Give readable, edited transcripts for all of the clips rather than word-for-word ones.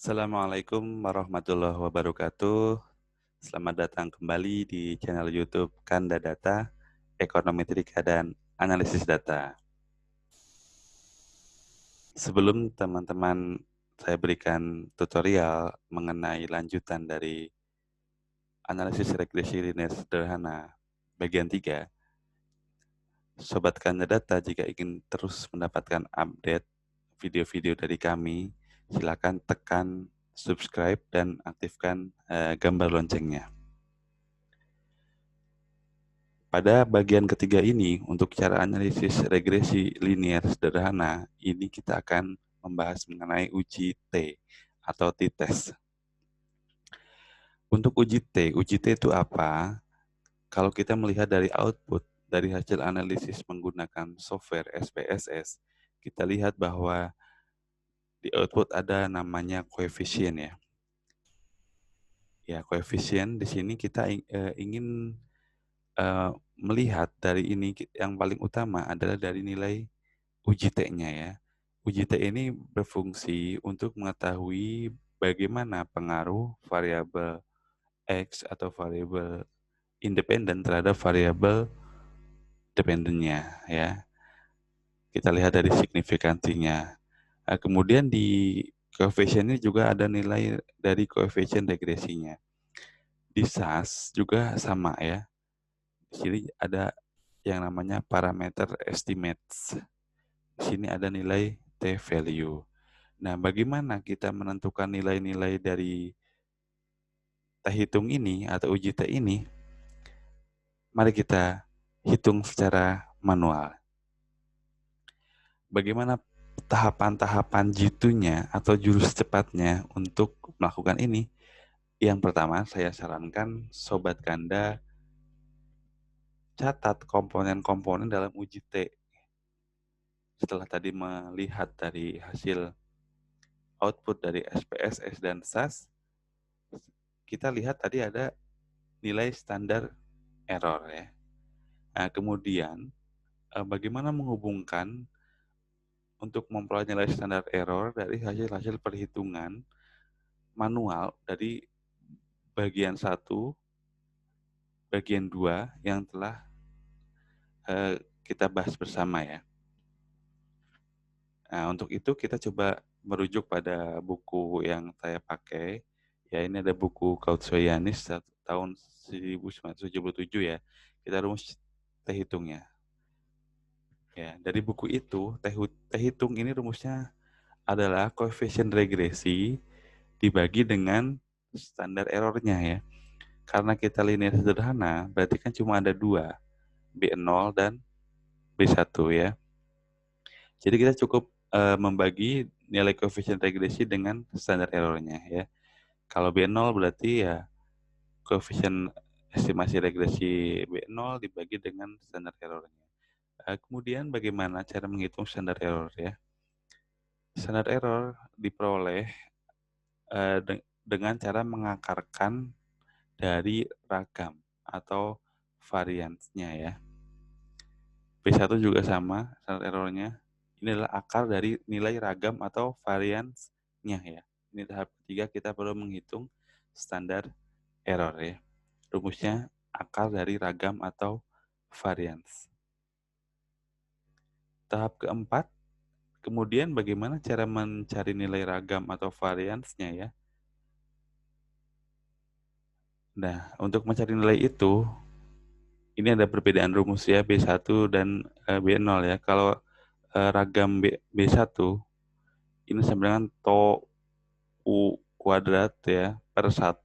Assalamualaikum warahmatullahi wabarakatuh. Selamat datang kembali di channel YouTube Kanda Data, Ekonometrika dan Analisis Data. Sebelum teman-teman saya berikan tutorial mengenai lanjutan dari analisis regresi linear sederhana bagian 3, Sobat Kanda Data jika ingin terus mendapatkan update video-video dari kami, silakan tekan subscribe dan aktifkan gambar loncengnya. Pada bagian ketiga ini, untuk cara analisis regresi linear sederhana, ini kita akan membahas mengenai uji T atau t-test. Untuk uji T itu apa? Kalau kita melihat dari output, dari hasil analisis menggunakan software SPSS, kita lihat bahwa di output ada namanya koefisien ya. Ya, koefisien di sini kita ingin melihat dari ini yang paling utama adalah dari nilai uji T-nya ya. Uji T ini berfungsi untuk mengetahui bagaimana pengaruh variabel X atau variabel independen terhadap variabel dependennya ya. Kita lihat dari signifikansinya. Nah, kemudian di koefisien ini juga ada nilai dari koefisien regresinya. Di SAS juga sama ya. Di sini ada yang namanya parameter estimates. Di sini ada nilai t-value. Nah, bagaimana kita menentukan nilai-nilai dari T hitung ini atau uji T ini? Mari kita hitung secara manual. Bagaimana tahapan-tahapan jitu-nya atau jurus cepatnya untuk melakukan ini? Yang pertama, saya sarankan Sobat Kanda catat komponen-komponen dalam uji T. Setelah tadi melihat dari hasil output dari SPSS dan SAS, kita lihat tadi ada nilai standar error ya. Nah, kemudian bagaimana menghubungkan untuk memperoleh nilai standar error dari hasil-hasil perhitungan manual dari bagian 1, bagian 2 yang telah kita bahas bersama ya. Nah, untuk itu kita coba merujuk pada buku yang saya pakai. Ya, ini ada buku Kautsoyanis tahun 1977 ya. Kita rumus T hitungnya. Ya, dari buku itu, T hitung ini rumusnya adalah koefisien regresi dibagi dengan standar errornya ya. Karena kita linear sederhana, berarti kan cuma ada dua, B0 dan B1 ya. Jadi kita cukup membagi nilai koefisien regresi dengan standar errornya ya. Kalau B0 berarti ya koefisien estimasi regresi B0 dibagi dengan standar errornya. Kemudian bagaimana cara menghitung standar error ya? Standar error diperoleh dengan cara mengakarkan dari ragam atau variansnya ya. B1 juga sama standar errornya. Ini adalah akar dari nilai ragam atau variansnya ya. Ini tahap ketiga kita perlu menghitung standar error ya. Rumusnya akar dari ragam atau varians. Tahap keempat, kemudian bagaimana cara mencari nilai ragam atau variansnya ya. Nah, untuk mencari nilai itu, ini ada perbedaan rumus ya, B1 dan B0 ya. Kalau ragam B1, ini sama dengan to U kuadrat ya, per 1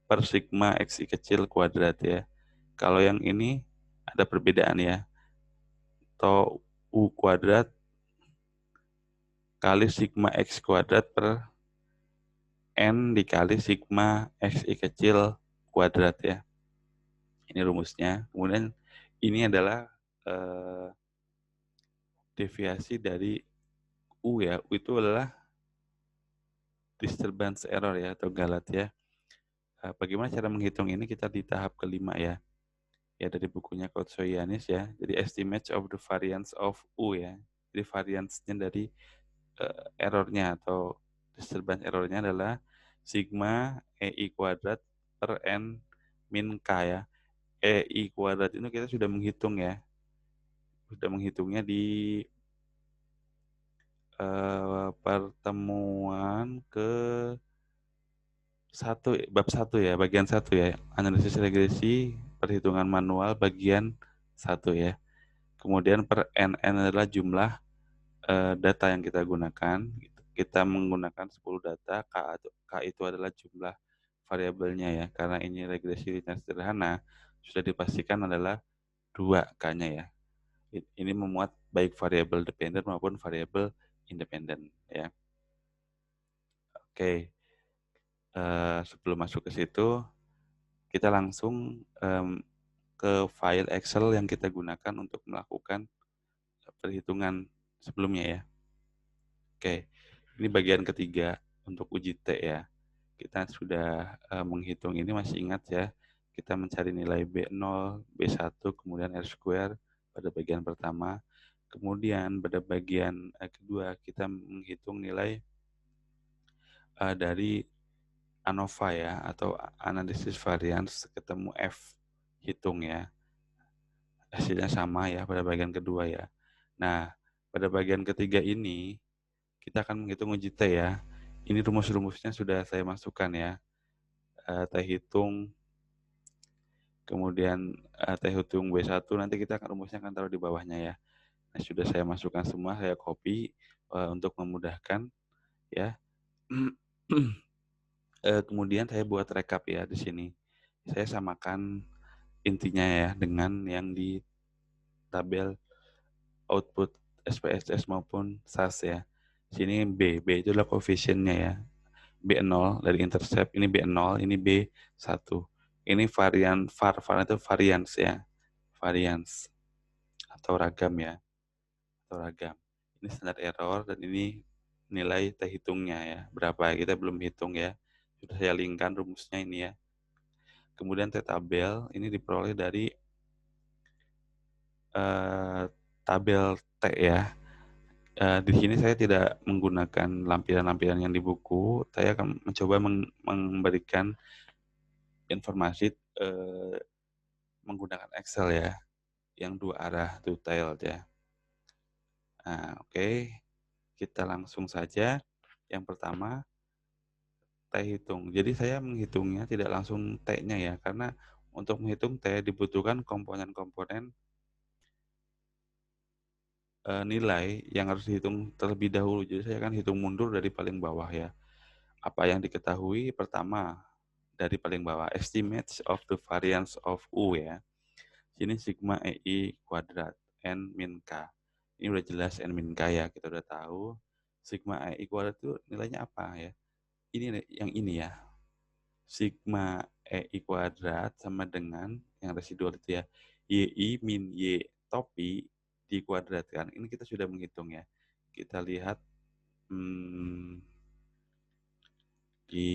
per sigma XI kecil kuadrat ya. Kalau yang ini ada perbedaan ya, to U kuadrat kali sigma X kuadrat per N dikali sigma XI kecil kuadrat ya. Ini rumusnya. Kemudian ini adalah deviasi dari U ya. U itu adalah disturbance error ya atau galat ya. Bagaimana cara menghitung ini? Kita di tahap kelima ya. Ya dari bukunya Kautsoyanis ya. Jadi estimate of the variance of U ya. Jadi variance-nya dari errornya atau disturbance errornya adalah sigma EI kuadrat per N min K ya. EI kuadrat itu kita sudah menghitung ya. Sudah menghitungnya di pertemuan ke bab 1 ya, bagian 1 ya. Analisis regresi, perhitungan manual bagian 1 ya. Kemudian per NN adalah jumlah data yang kita gunakan. Kita menggunakan 10 data, K itu adalah jumlah variabelnya ya. Karena ini regresi linear sederhana, sudah dipastikan adalah 2 K-nya ya. Ini memuat baik variabel dependen maupun variabel independen ya. Oke, sebelum masuk ke situ, kita langsung ke file Excel yang kita gunakan untuk melakukan perhitungan sebelumnya ya. Oke, ini bagian ketiga untuk uji T ya. Kita sudah menghitung ini, masih ingat ya, kita mencari nilai B0, B1, kemudian R-square pada bagian pertama. Kemudian pada bagian kedua kita menghitung nilai dari ANOVA ya, atau analisis variance ketemu F hitung ya. Hasilnya sama ya pada bagian kedua ya. Nah, pada bagian ketiga ini kita akan menghitung uji T ya. Ini rumus-rumusnya sudah saya masukkan ya. T hitung, kemudian T hitung B1, nanti kita akan rumusnya akan taruh di bawahnya ya. Nah, sudah saya masukkan semua, saya copy untuk memudahkan ya. Kemudian saya buat rekap ya di sini. Saya samakan intinya ya dengan yang di tabel output SPSS maupun SAS ya. Sini B itu adalah koefisiennya ya. B0 dari intercept, ini B0, ini B1. Ini varian var itu variance ya. Variance atau ragam ya. Atau ragam. Ini standar error dan ini nilai T hitungnya ya. Berapa ya? Kita belum hitung ya. Sudah saya linkkan rumusnya ini ya. Kemudian T tabel ini diperoleh dari tabel T ya. Di sini saya tidak menggunakan lampiran-lampiran yang di buku. Saya akan mencoba memberikan informasi menggunakan Excel ya, yang 2 arah two-tailed ya. Nah, oke. Kita langsung saja. Yang pertama, T hitung. Jadi saya menghitungnya tidak langsung T-nya ya, karena untuk menghitung T dibutuhkan komponen-komponen nilai yang harus dihitung terlebih dahulu. Jadi saya akan hitung mundur dari paling bawah ya. Apa yang diketahui pertama dari paling bawah, estimates of the variance of U ya. Sini sigma EI kuadrat N min K. Ini udah jelas N min K ya, kita udah tahu. Sigma EI kuadrat itu nilainya apa ya? Ini yang ini ya. Sigma EI kuadrat sama dengan yang residual itu ya. YI min Y topi dikuadratkan. Ini kita sudah menghitung ya. Kita lihat di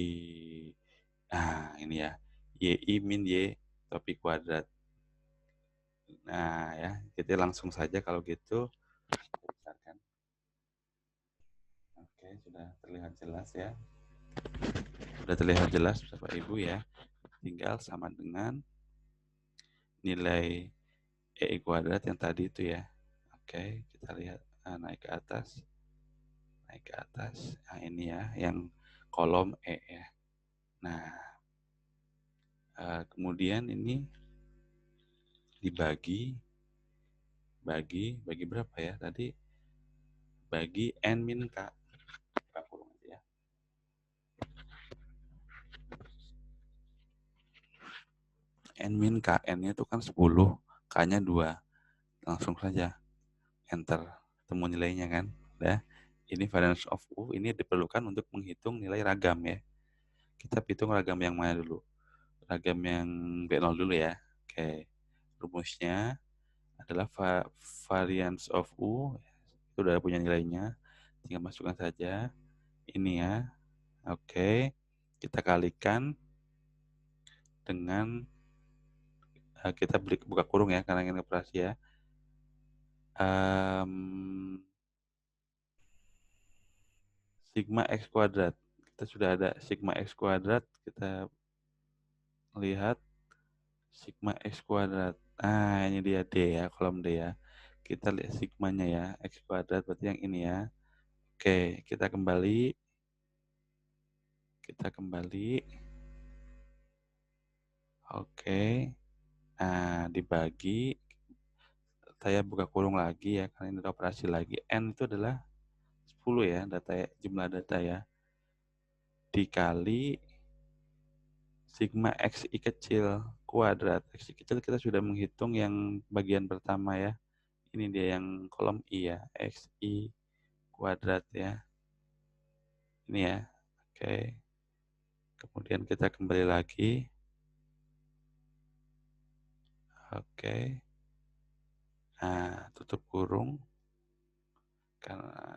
nah ini ya. YI min Y topi kuadrat. Nah ya, kita langsung saja kalau gitu. Oke, sudah terlihat jelas ya. Sudah terlihat jelas Bapak Ibu ya. Tinggal sama dengan nilai EI kuadrat yang tadi itu ya. Oke, kita lihat naik ke atas. Naik ke atas. Nah, ini ya yang kolom E ya. Nah, kemudian ini dibagi bagi berapa ya tadi? Bagi N min K. Ya. N min K, N-nya itu kan 10, K-nya 2. Langsung saja enter, temu nilainya kan. Ya. Ini variance of U, ini diperlukan untuk menghitung nilai ragam ya. Kita hitung ragam yang mana dulu? Ragam yang B0 dulu ya. Oke. Rumusnya adalah variance of U, itu udah punya nilainya. Tinggal masukkan saja. Ini ya. Oke. Kita kalikan dengan kita buka kurung ya karena ini operasi ya. sigma X kuadrat. Kita sudah ada sigma X kuadrat, kita lihat sigma X kuadrat. Nah, ini dia D ya, kolom D ya. Kita lihat sigmanya ya, X kuadrat berarti yang ini ya. Oke, kita kembali. Oke, nah dibagi, saya buka kurung lagi ya, karena ini ada operasi lagi. N itu adalah 10 ya, jumlah data ya. Dikali sigma XI kecil kuadrat. XI kecil kita sudah menghitung yang bagian pertama ya. Ini dia yang kolom I ya, XI kuadrat ya. Ini ya, oke. Kemudian kita kembali lagi. Oke. Nah, tutup kurung. Karena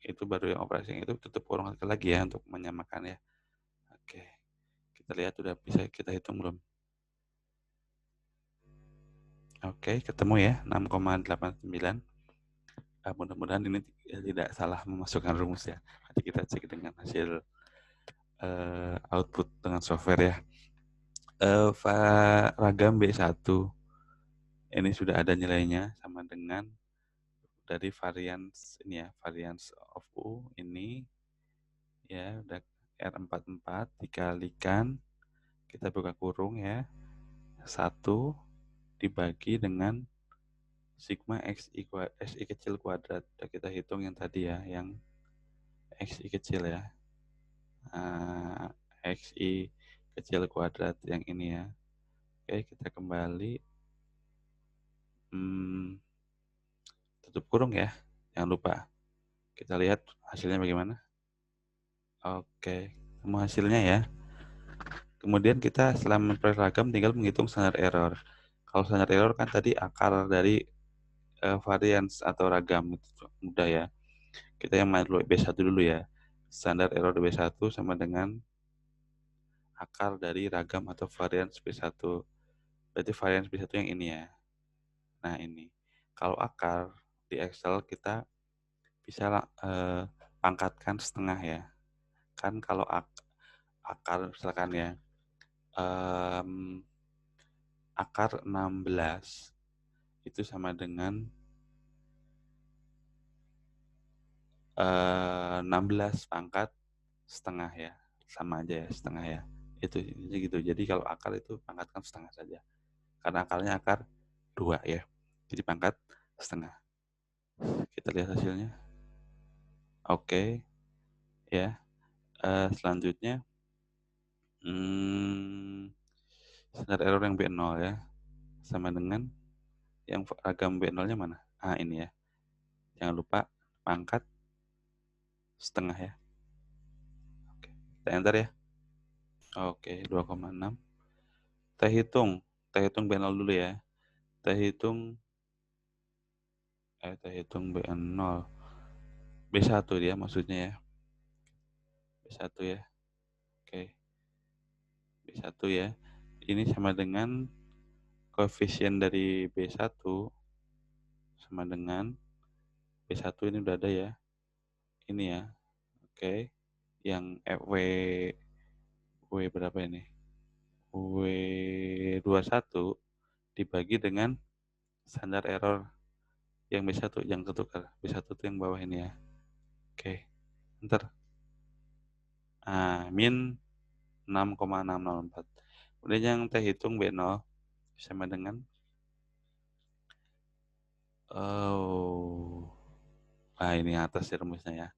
itu baru yang operasi yang itu, tutup kurung lagi ya untuk menyamakan ya. Oke. Kita lihat udah bisa kita hitung belum? Oke, ketemu ya 6,89. Mudah-mudahan ini tidak salah memasukkan rumus ya. Nanti kita cek dengan hasil output dengan software ya. Ragam B1 ini sudah ada nilainya sama dengan dari variance ini ya, variance of U ini ya udah R44 dikalikan, kita buka kurung ya, 1 dibagi dengan sigma XI kecil kuadrat. Udah kita hitung yang tadi ya, yang XI kecil ya. XI kecil kuadrat yang ini ya. Oke, kita kembali. Tutup kurung ya, jangan lupa. Kita lihat hasilnya bagaimana. Oke, semua hasilnya ya. Kemudian kita setelah memperoleh ragam tinggal menghitung standar error. Kalau standar error kan tadi akar dari variance atau ragam, itu mudah ya. Kita yang main dulu B1 dulu ya. Standar error B1 sama dengan akar dari ragam atau variance B1. Berarti variance B1 yang ini ya. Nah ini. Kalau akar di Excel kita bisa pangkatkan setengah ya. Kan kalau akar misalkan ya, akar 16 itu sama dengan 16 pangkat setengah ya. Sama aja ya, setengah ya. Itu gitu. Jadi kalau akar itu pangkatkan setengah saja. Karena akarnya akar 2 ya. Jadi pangkat setengah. Kita lihat hasilnya. Oke. Ya. Selanjutnya standar error yang B0 ya. Sama dengan yang ragam B0-nya mana? Ini ya. Jangan lupa pangkat setengah ya. Oke. Kita enter ya. Oke, 2,6. Kita hitung B0 dulu ya. Kita hitung B0. B1 dia maksudnya ya. B1 ya. Oke. B1 ya. Ini sama dengan koefisien dari B1 sama dengan B1 ini udah ada ya. Ini ya. Oke. Yang W berapa ini? W21 dibagi dengan standar error yang B1 yang ketukar. B1 itu yang bawah ini ya. Oke. Enter. Min 6,604. Kemudian yang kita hitung B0 sama dengan ini atas ya rumusnya ya.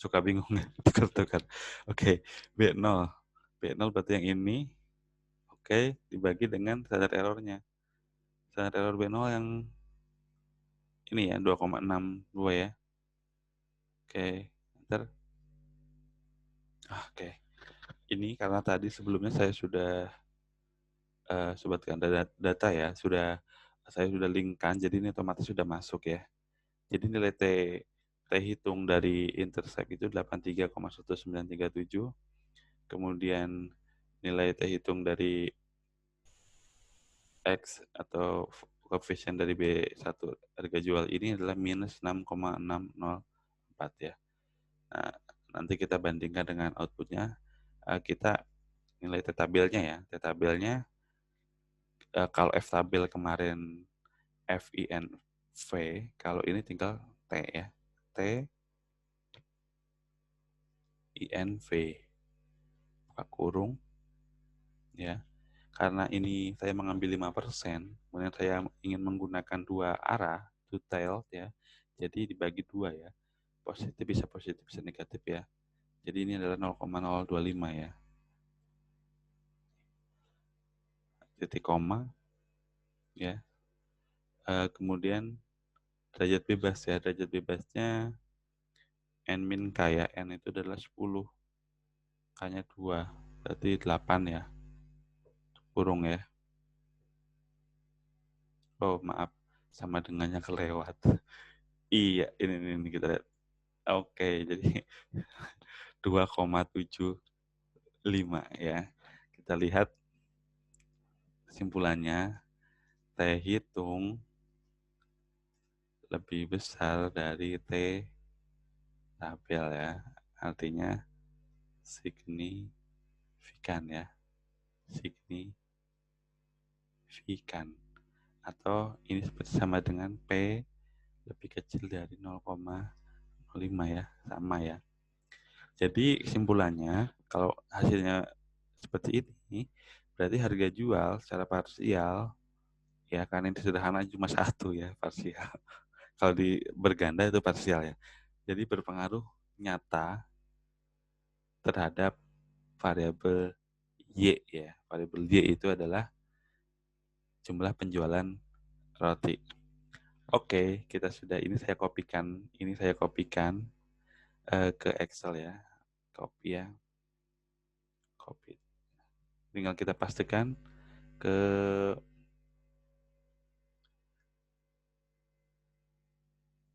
Suka bingung ya, tukar-tukar. Oke, B0. B0 berarti yang ini. Oke, dibagi dengan standar errornya. Standar error B0 yang ini ya, 2,62 ya. Oke, enter. Oke. Ini karena tadi sebelumnya saya sudah sobatkan data ya, saya sudah linkkan, jadi ini otomatis sudah masuk ya. Jadi nilai T hitung dari intercept itu 83,1937. Kemudian nilai T hitung dari X atau koefisien dari B1 harga jual ini adalah minus 6,604 ya. Nah, Nanti kita bandingkan dengan outputnya, kita nilai T-tabelnya ya. T-tabelnya, kalau F-tabel kemarin FINV, kalau ini tinggal T ya. TINV, buka kurung, ya. Karena ini saya mengambil 5%, kemudian saya ingin menggunakan dua arah, two tailed ya. Jadi dibagi dua ya. Positif, bisa negatif ya. Jadi ini adalah 0,025 ya. Titik koma ya. Kemudian derajat bebas ya. Derajat bebasnya N min K ya. N itu adalah 10. K-nya 2. Berarti 8 ya. Kurung ya. Oh maaf. Sama dengannya kelewat. Iya, ini kita lihat. Oke, jadi 2,75 ya. Kita lihat kesimpulannya, T hitung lebih besar dari T tabel ya. Artinya signifikan ya. Signifikan. Atau ini sama dengan P lebih kecil dari 0,05 ya. Sama ya. Jadi kesimpulannya, kalau hasilnya seperti ini, berarti harga jual secara parsial, ya karena ini sederhana cuma satu ya parsial. Kalau di berganda itu parsial ya. Jadi berpengaruh nyata terhadap variabel Y ya. Variabel Y itu adalah jumlah penjualan roti. Oke, kita sudah ini saya kopikan ke Excel ya. Copy ya. Copy. Tinggal kita pastikan ke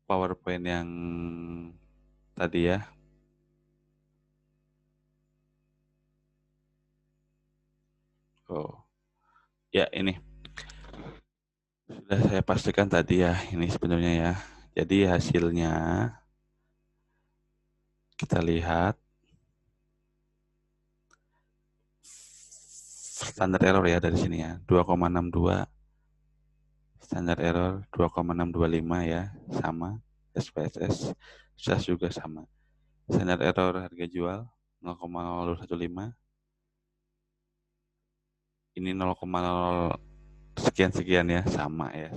PowerPoint yang tadi ya. Oh. Ya, ini sudah saya pastikan tadi ya, ini sebenarnya ya. Jadi hasilnya kita lihat standar error ya dari sini ya, 2,62, standar error 2,625 ya, sama. SPSS SAS juga sama. Standar error harga jual 0,015, ini 0,0 sekian-sekian ya, sama ya.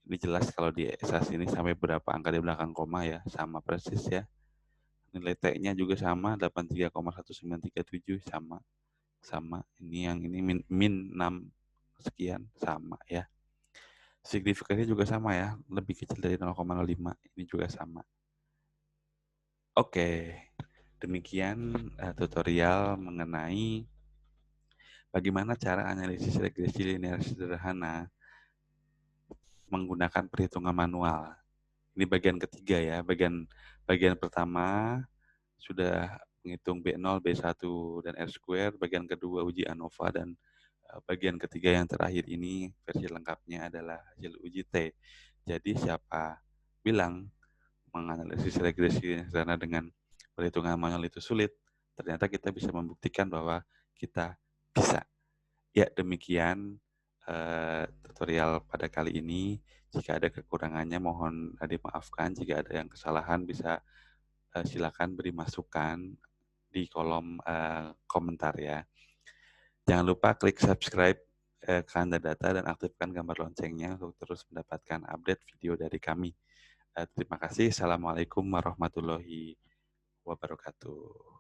Ini jelas kalau di SAS ini sampai berapa angka di belakang koma ya, sama persis ya. Nilai T-nya juga sama, 83,1937 sama. Ini yang ini min 6 sekian sama ya. Signifikannya juga sama ya, lebih kecil dari 0,05. Ini juga sama. Oke, demikian tutorial mengenai bagaimana cara analisis regresi linear sederhana menggunakan perhitungan manual. Ini bagian ketiga ya. Bagian pertama sudah menghitung B0, B1, dan R². Bagian kedua uji ANOVA, dan bagian ketiga yang terakhir ini versi lengkapnya adalah hasil uji T. Jadi siapa bilang menganalisis regresi sederhana dengan perhitungan manual itu sulit, ternyata kita bisa membuktikan bahwa kita bisa. Ya, demikian tutorial pada kali ini. Jika ada kekurangannya mohon dimaafkan. Jika ada yang kesalahan bisa silakan beri masukan di kolom komentar ya. Jangan lupa klik subscribe Kanda Data dan aktifkan gambar loncengnya untuk terus mendapatkan update video dari kami. Terima kasih. Assalamualaikum warahmatullahi wabarakatuh.